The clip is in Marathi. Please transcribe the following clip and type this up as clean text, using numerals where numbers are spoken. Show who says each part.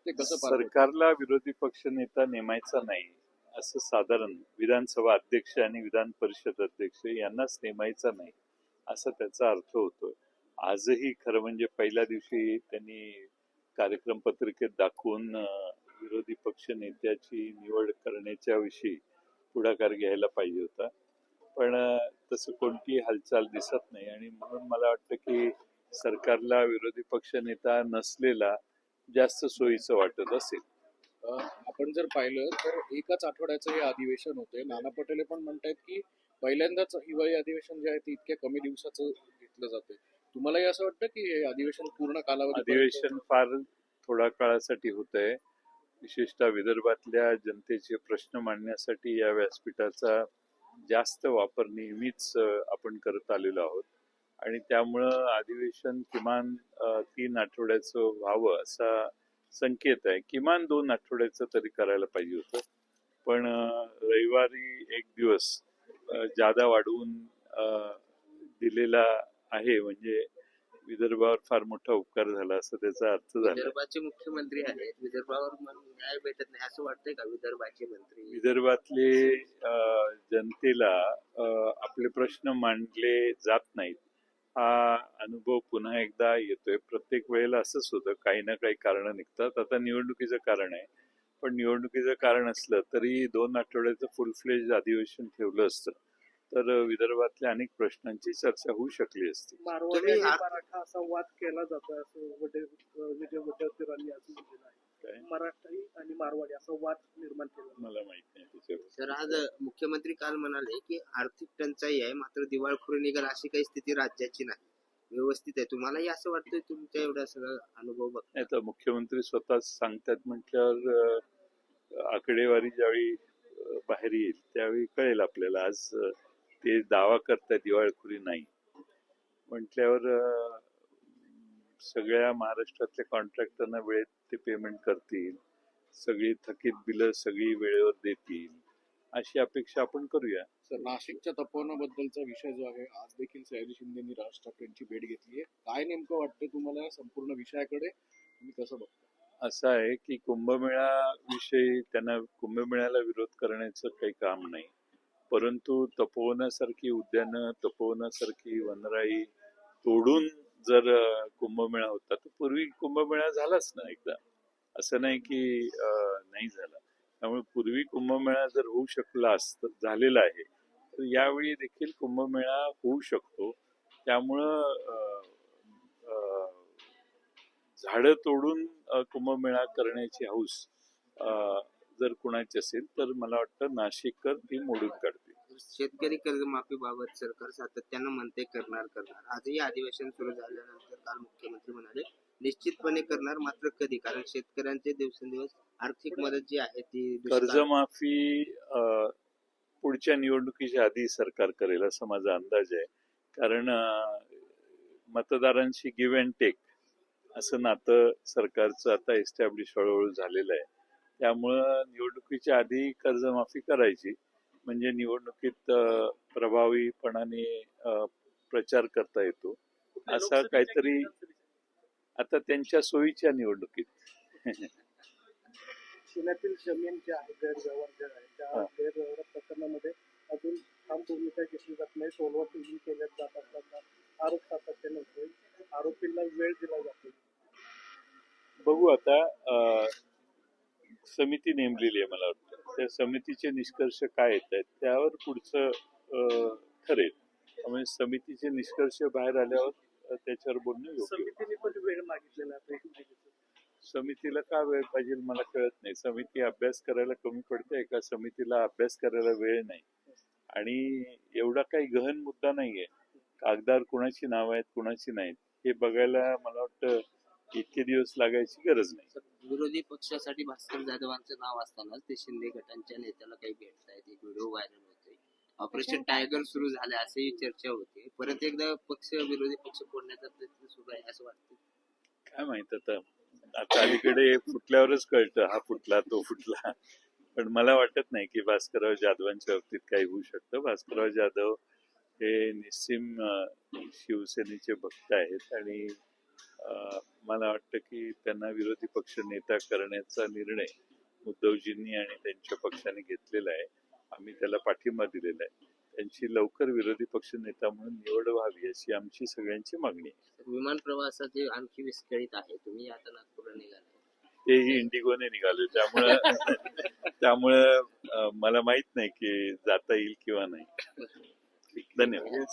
Speaker 1: ते कसं पार पडतं?
Speaker 2: सरकारला विरोधी पक्षनेता नेमायचा नाही असं साधारण विधानसभा अध्यक्ष आणि विधान परिषद अध्यक्ष यांनाच नेमायचा नाही असा त्याचा अर्थ होतो. आजही खरं म्हणजे पहिल्या दिवशी त्यांनी कार्यक्रम पत्रिकेत दाखवून विरोधी पक्ष नेत्याची निवड करण्याच्या विषयी पुढाकार घ्यायला पाहिजे होता, पण तसं कोणतीही हालचाल दिसत नाही आणि म्हणून मला वाटतं की सरकारला विरोधी पक्ष नेता नसलेला जास्त सोयीचं वाटत असेल.
Speaker 1: आपण जर पाहिलं तर एकाच आठवड्याचं हे अधिवेशन होते. नाना पटोले पण म्हणतायत की पहिल्यांदाच हिवाळी अधिवेशन जे आहे ते इतक्या कमी दिवसाचं घेतलं जातंय. तुम्हालाही असं वाटतं की हे अधिवेशन पूर्ण कालावधी
Speaker 2: अधिवेशन फार थोड्या काळासाठी होत आहे. विशेषतः विदर्भातल्या जनतेचे प्रश्न मांडण्यासाठी या व्यासपीठाचा जास्त वापर नेहमीच आपण करत आलेलो आहोत आणि त्यामुळं अधिवेशन किमान 3 आठवड्याचं व्हावं असा संकेत आहे. किमान 2 आठवड्याचं तरी करायला पाहिजे होतं, पण रविवारी एक दिवस जादा वाढवून दिलेला आहे म्हणजे विदर्भावर फार मोठा उपकार झाला असं त्याचा अर्थ झाला.
Speaker 3: विदर्भाचे मुख्यमंत्री आहेत, विदर्भावर न्याय भेटत नाही असं वाटतंय का? विदर्भाचे मंत्री
Speaker 2: विदर्भातले जनतेला आपले प्रश्न मांडले जात नाहीत हा अनुभव पुन्हा एकदा येतोय. प्रत्येक वेळेला असंच होतं, काही ना काही कारण निघतात. आता निवडणुकीचं कारण आहे, पण निवडणुकीचं कारण असलं तरी 2 आठवड्याचं फुल फ्लेज अधिवेशन ठेवलं असतं तर विदर्भातल्या अनेक प्रश्नांची चर्चा होऊ शकली असती.
Speaker 4: मारवाडी आणि मराठा असा वाद केला जातो असं विजय वडेट्टीवारांनी असं म्हटलेलं आहे. मराठी आणि मारवाडी असा वाद निर्माण केला.
Speaker 2: मला माहित नाही त्याच्यावर.
Speaker 3: सर, आज मुख्यमंत्री काल म्हणाले की आर्थिक टंचाई आहे मात्र दिवाळखोरी निघाल अशी काही स्थिती राज्याची नाही, व्यवस्थित आहे. तुम्हालाही असं वाटतंय? तुमच्या एवढा सगळा अनुभव बघ.
Speaker 2: तर मुख्यमंत्री स्वतःच सांगतात म्हटल्यावर आकडेवारी ज्यावेळी बाहेर येईल त्यावेळी कळेल आपल्याला. आज ते दावा करतात दिवाळखोरी नाही म्हटल्यावर सगळ्या महाराष्ट्रातल्या कॉन्ट्रॅक्टरना वेळेत ते पेमेंट करतील, सगळी थकीत बिलं सगळी वेळेवर देतील अशी अपेक्षा आपण करूया.
Speaker 1: सर, नाशिकच्या तपोवनाबद्दलचा विषय जो आहे, आज देखील सयाजी शिंदेनी राज ठाकरेंची भेट घेतली आहे. काय नेमकं वाटतं तुम्हाला या संपूर्ण विषयाकडे? तुम्ही कसं बघता?
Speaker 2: असं आहे की कुंभमेळा विषयी त्यांना कुंभमेळ्याला विरोध करण्याचं काही काम नाही, परंतु तपोवनासारखी उद्यानं, तपोवनासारखी वनराई तोडून जर कुंभमेळा होता तर पूर्वी कुंभमेळा झालाच ना एकदा, असं नाही की नाही झाला. त्यामुळे पूर्वी कुंभमेळा जर होऊ शकला असतं, झालेला आहे, तर यावेळी देखील कुंभमेळा होऊ शकतो. त्यामुळं झाडं तोडून कुंभमेळा करण्याची हौस जर कुणाची असेल तर मला वाटतं नाशिककर ती मोडून काढतील.
Speaker 3: शेतकरी कर्जमाफीबाबत सरकार सातत्यानं म्हणते करणार. आजही अधिवेशन सुरू झाल्यानंतर काल मुख्यमंत्री म्हणाले निश्चितपणे करणार, मात्र कधी? कारण शेतकऱ्यांचे दिवसेंदिवस आर्थिक मदत जी आहे ती
Speaker 2: कर्जमाफी पुढच्या निवडणुकीच्या आधी सरकार करेल असा माझा अंदाज आहे. कारण मतदारांशी गिव्ह अँड टेक असं नातं सरकारचं आता एस्टॅब्लिश हळूहळू झालेलं आहे. त्यामुळं निवडणुकीच्या आधी कर्जमाफी करायची म्हणजे निवडणुकीत प्रभावीपणाने प्रचार करता येतो. असा काहीतरी आता त्यांच्या सोयीच्या निवडणुकीत
Speaker 4: पुण्यातील जमीन जे आहे गैरव्यवहार जे आहे त्या गैरव्यवहार प्रकरणामध्ये अजून ठाम भूमिका घेतली जात नाही. सोलवाटी केल्या जात असताना आरोप सातत्याने होतोय. आरोपींना वेळ दिला जातो.
Speaker 2: बघू आता समिती नेमलेली आहे, मला वाटतं त्या समितीचे निष्कर्ष काय येत आहेत त्यावर पुढचं ठरेल. त्यामुळे समितीचे निष्कर्ष बाहेर आल्यावर त्याच्यावर बोलणं योग्य.
Speaker 4: समितीने पण वेळ मागितलेला आहे.
Speaker 2: समितीला का वेळ पाहिजे मला कळत नाही. समिती अभ्यास करायला कमी पडते का? समितीला अभ्यास करायला वेळ नाही आणि एवढा काही गहन मुद्दा नाहीये. कागदावर कुणाची नाव आहेत कुणाची नाहीत हे बघायला मला वाटतं इतके दिवस लागायची गरज नाही.
Speaker 3: विरोधी पक्षासाठी भास्कर जाधवांचं नाव असताना ते शिंदे गटांच्या नेत्याला काही भेटतायत, एक व्हिडिओ व्हायरल होते. ऑपरेशन टायगर सुरू झाले असेही चर्चा होते. परत एकदा विरोधी पक्ष फोडण्याचा प्रयत्न सुरू आहे असं वाटतं.
Speaker 2: काय माहित आता अलीकडे फुटल्यावरच कळतं हा फुटला तो फुटला. पण मला वाटत नाही की भास्करराव जाधवांच्या बाबतीत काही होऊ शकतं. भास्करराव जाधव हे निस्सीम शिवसेनेचे भक्त आहेत आणि मला वाटतं की त्यांना विरोधी पक्ष नेता करण्याचा निर्णय उद्धवजींनी आणि त्यांच्या पक्षाने घेतलेला आहे. आम्ही त्याला पाठिंबा दिलेला आहे. त्यांची लवकर विरोधी पक्ष नेता म्हणून निवड व्हावी अशी आमची सगळ्यांची मागणी आहे.
Speaker 3: विमान प्रवासाचे आणखी विस्कळीत आहे. तुम्ही आता नागपूरला निघालाय.
Speaker 2: तेही इंडिगोने निघाले त्यामुळे मला माहित नाही की जाता येईल किंवा नाही. धन्यवाद.